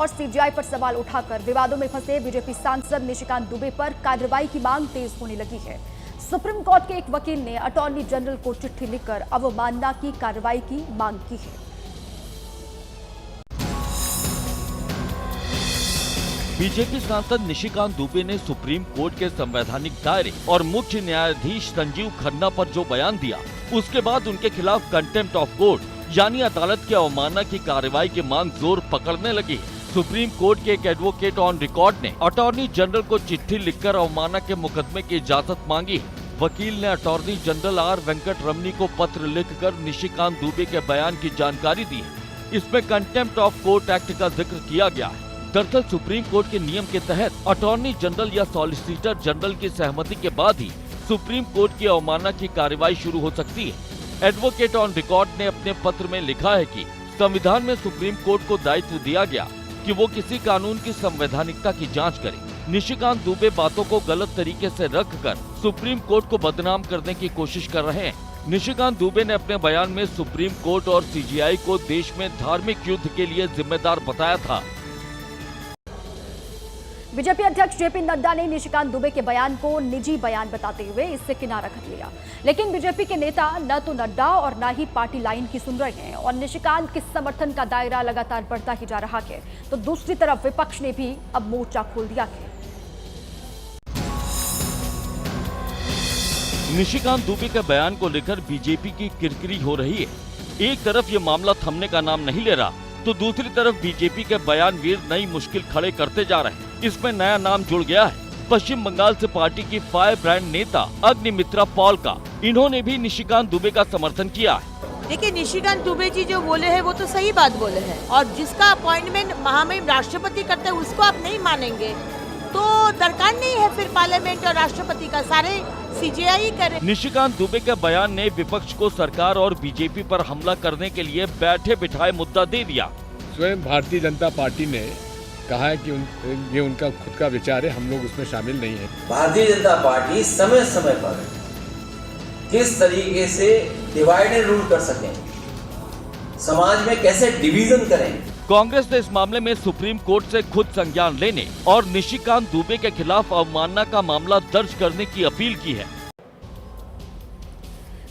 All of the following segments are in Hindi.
और सीजीआई पर सवाल उठाकर विवादों में फंसे बीजेपी सांसद निशिकांत दुबे पर कार्रवाई की मांग तेज होने लगी है। सुप्रीम कोर्ट के एक वकील ने अटॉर्नी जनरल को चिट्ठी लिखकर अवमानना की कार्रवाई की मांग की है। बीजेपी सांसद निशिकांत दुबे ने सुप्रीम कोर्ट के संवैधानिक दायरे और मुख्य न्यायाधीश संजीव खन्ना पर जो बयान दिया, उसके बाद उनके खिलाफ कंटेम्प्ट ऑफ कोर्ट यानी अदालत की अवमानना की कार्रवाई की मांग जोर पकड़ने लगी। सुप्रीम कोर्ट के एक एडवोकेट ऑन रिकॉर्ड ने अटॉर्नी जनरल को चिट्ठी लिखकर अवमानना के मुकदमे की इजाजत मांगी। वकील ने अटॉर्नी जनरल आर वेंकट रमनी को पत्र लिखकर निशिकांत दुबे के बयान की जानकारी दी है। इसमें कंटेम्प्ट ऑफ कोर्ट एक्ट का जिक्र किया गया है। दरअसल सुप्रीम कोर्ट के नियम के तहत अटॉर्नी जनरल या सॉलिसिटर जनरल की सहमति के बाद ही सुप्रीम कोर्ट की अवमानना की कार्रवाई शुरू हो सकती है। एडवोकेट ऑन रिकॉर्ड ने अपने पत्र में लिखा है कि संविधान में सुप्रीम कोर्ट को दायित्व दिया गया कि वो किसी कानून की संवैधानिकता की जांच करे। निशिकांत दुबे बातों को गलत तरीके से रखकर सुप्रीम कोर्ट को बदनाम करने की कोशिश कर रहे हैं। निशिकांत दुबे ने अपने बयान में सुप्रीम कोर्ट और सीजीआई को देश में धार्मिक युद्ध के लिए जिम्मेदार बताया था। बीजेपी अध्यक्ष जेपी नड्डा ने निशिकांत दुबे के बयान को निजी बयान बताते हुए इससे किनारा कर लिया। लेकिन बीजेपी के नेता न तो नड्डा और न ही पार्टी लाइन की सुन रहे हैं और निशिकांत के समर्थन का दायरा लगातार बढ़ता ही जा रहा है। तो दूसरी तरफ विपक्ष ने भी अब मोर्चा खोल दिया है। निशिकांत दुबे के बयान को लेकर बीजेपी की किरकिरी हो रही है। एक तरफ ये मामला थमने का नाम नहीं ले रहा, तो दूसरी तरफ बीजेपी के बयानवीर नई मुश्किल खड़े करते जा रहे हैं। इसमें नया नाम जुड़ गया है पश्चिम बंगाल से पार्टी की फायर ब्रांड नेता अग्निमित्रा पॉल का। इन्होंने भी निशिकांत दुबे का समर्थन किया है। देखिए, निशिकांत दुबे जी जो बोले हैं वो तो सही बात बोले हैं और जिसका अपॉइंटमेंट महामहिम राष्ट्रपति करते हैं उसको आप नहीं मानेंगे तो दरकार नहीं है फिर पार्लियामेंट और राष्ट्रपति का, सारे सीजीआई करे। निशिकांत दुबे के बयान ने विपक्ष को सरकार और बीजेपी पर हमला करने के लिए बैठे बिठाए मुद्दा दे दिया। स्वयं भारतीय जनता पार्टी ने कहा है कि ये उनका खुद का विचार है, हम लोग उसमें शामिल नहीं है। भारतीय जनता पार्टी समय समय पर किस तरीके से डिवाइड एंड रूल कर सकें, समाज में कैसे डिवीजन करें। कांग्रेस ने इस मामले में सुप्रीम कोर्ट से खुद संज्ञान लेने और निशिकांत दुबे के खिलाफ अवमानना का मामला दर्ज करने की अपील की है।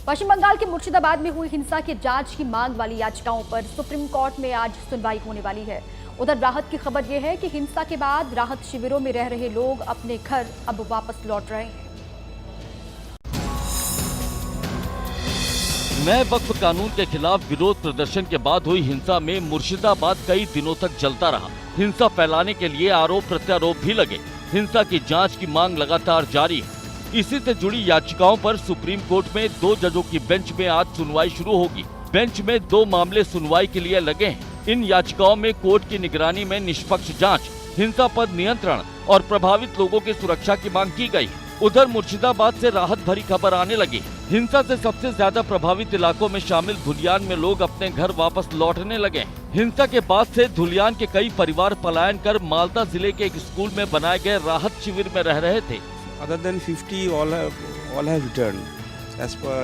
पश्चिम बंगाल के मुर्शिदाबाद में हुई हिंसा की जांच की मांग वाली याचिकाओं पर सुप्रीम कोर्ट में आज सुनवाई होने वाली है। उधर राहत की खबर यह है कि हिंसा के बाद राहत शिविरों में रह रहे लोग अपने घर अब वापस लौट रहे हैं। नए वक्फ कानून के खिलाफ विरोध प्रदर्शन के बाद हुई हिंसा में मुर्शिदाबाद कई दिनों तक जलता रहा। हिंसा फैलाने के लिए आरोप प्रत्यारोप भी लगे। हिंसा की जांच की मांग लगातार जारी है। इसी से जुड़ी याचिकाओं पर सुप्रीम कोर्ट में 2 जजों की बेंच में आज सुनवाई शुरू होगी। बेंच में 2 मामले सुनवाई के लिए लगे हैं। इन याचिकाओं में कोर्ट की निगरानी में निष्पक्ष जांच, हिंसा पर नियंत्रण और प्रभावित लोगों की सुरक्षा की मांग की गई। उधर मुर्शिदाबाद से राहत भरी खबर आने लगी। हिंसा से सबसे ज्यादा प्रभावित इलाकों में शामिल धुलियान में लोग अपने घर वापस लौटने लगे। हिंसा के बाद से धुलियान के कई परिवार पलायन कर मालदा जिले के एक स्कूल में बनाए गए राहत शिविर में रह रहे थे। Other than 50, all have returned as per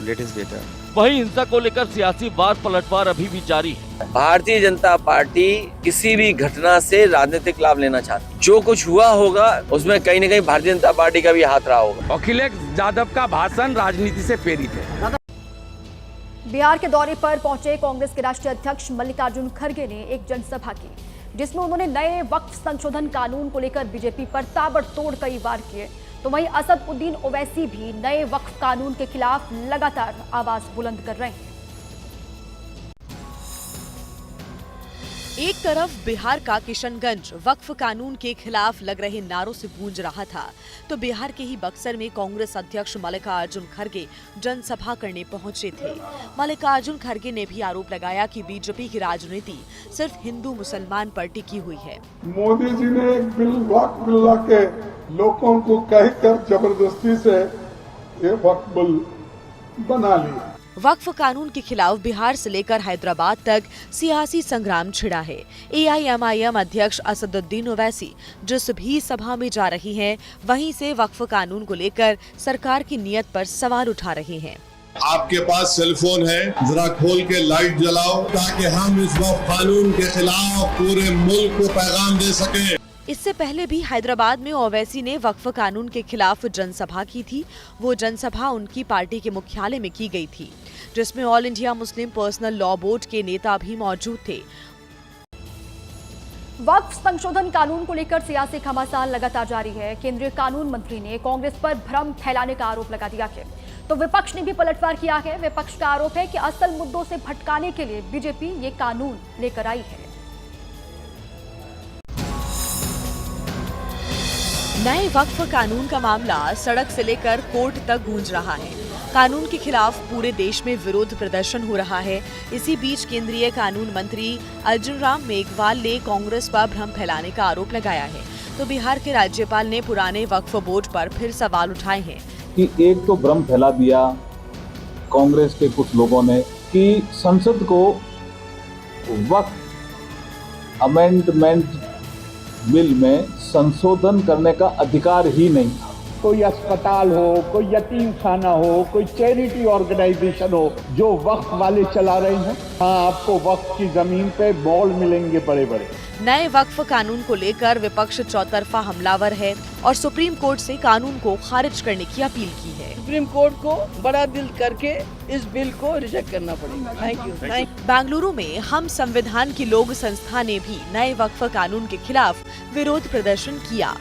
latest data. वहीं हिंसा को लेकर सियासी वार पलटवार अभी भी जारी है। भारतीय जनता पार्टी किसी भी घटना से राजनीतिक लाभ लेना चाहती। जो कुछ हुआ होगा उसमें कहीं न कहीं भारतीय जनता पार्टी का भी हाथ रहा होगा। अखिलेश यादव का भाषण राजनीति से प्रेरित है। बिहार के दौरे पर पहुंचे कांग्रेस के राष्ट्रीय अध्यक्ष मल्लिकार्जुन खड़गे ने एक जनसभा की, जिसमें उन्होंने नए वक्फ संशोधन कानून को लेकर बीजेपी पर ताबड़तोड़ कई वार किए। तो वहीं असदुद्दीन ओवैसी भी नए वक्फ कानून के खिलाफ लगातार आवाज बुलंद कर रहे हैं। एक तरफ बिहार का किशनगंज वक्फ कानून के खिलाफ लग रहे नारों से गूंज रहा था, तो बिहार के ही बक्सर में कांग्रेस अध्यक्ष मल्लिकार्जुन खड़गे जनसभा करने पहुंचे थे। मल्लिकार्जुन खड़गे ने भी आरोप लगाया कि बीजेपी की राजनीति सिर्फ हिंदू मुसलमान पर टिकी हुई है। मोदी जी ने एक बिल वक्फ बिल ला के लोगों को कहकर जबरदस्ती से ये वक्फ बिल बना लिया। वक्फ कानून के खिलाफ बिहार से लेकर हैदराबाद तक सियासी संग्राम छिड़ा है। AIMIM अध्यक्ष असदुद्दीन ओवैसी जिस भी सभा में जा रही हैं, वहीं से वक्फ कानून को लेकर सरकार की नीयत पर सवाल उठा रहे हैं। आपके पास सेलफोन है, जरा खोल के लाइट जलाओ ताकि हम इस वक्त कानून के खिलाफ पूरे मुल्क को पैगाम दे सकें। इससे पहले भी हैदराबाद में ओवैसी ने वक्फ कानून के खिलाफ जनसभा की थी। वो जनसभा उनकी पार्टी के मुख्यालय में की गई थी, जिसमें all India Muslim personal law board के नेता भी मौजूद थे। वक्फ संशोधन कानून को लेकर सियासी घमासान लगातार जारी है। केंद्रीय कानून मंत्री ने कांग्रेस पर भ्रम फैलाने का आरोप लगा दिया है, तो विपक्ष ने भी पलटवार किया है। विपक्ष का आरोप है कि असल मुद्दों से भटकाने के लिए बीजेपी ये कानून लेकर आई है। नए वक्फ कानून का मामला सड़क से लेकर कोर्ट तक गूंज रहा है। कानून के खिलाफ पूरे देश में विरोध प्रदर्शन हो रहा है। इसी बीच केंद्रीय कानून मंत्री अर्जुन राम मेघवाल ने कांग्रेस पर भ्रम फैलाने का आरोप लगाया है, तो बिहार के राज्यपाल ने पुराने वक्फ बोर्ड पर फिर सवाल उठाए हैं कि एक तो भ्रम फैला दिया कांग्रेस के कुछ लोगों ने कि संसद को वक्फ अमेंडमेंट बिल में संशोधन करने का अधिकार ही नहीं था। कोई अस्पताल हो, कोई यतीम खाना हो, कोई चैरिटी ऑर्गेनाइजेशन हो जो वक्फ वाले चला रहे हैं, हाँ आपको वक्फ की जमीन पे मॉल मिलेंगे बड़े बड़े। नए वक्फ कानून को लेकर विपक्ष चौतरफा हमलावर है और सुप्रीम कोर्ट से कानून को खारिज करने की अपील की है। सुप्रीम कोर्ट को बड़ा दिल करके इस बिल को रिजेक्ट करना पड़ेगा। Thank you. बेंगलुरु में हम संविधान की लोक संस्था ने भी नए वक्फ कानून के खिलाफ विरोध प्रदर्शन किया।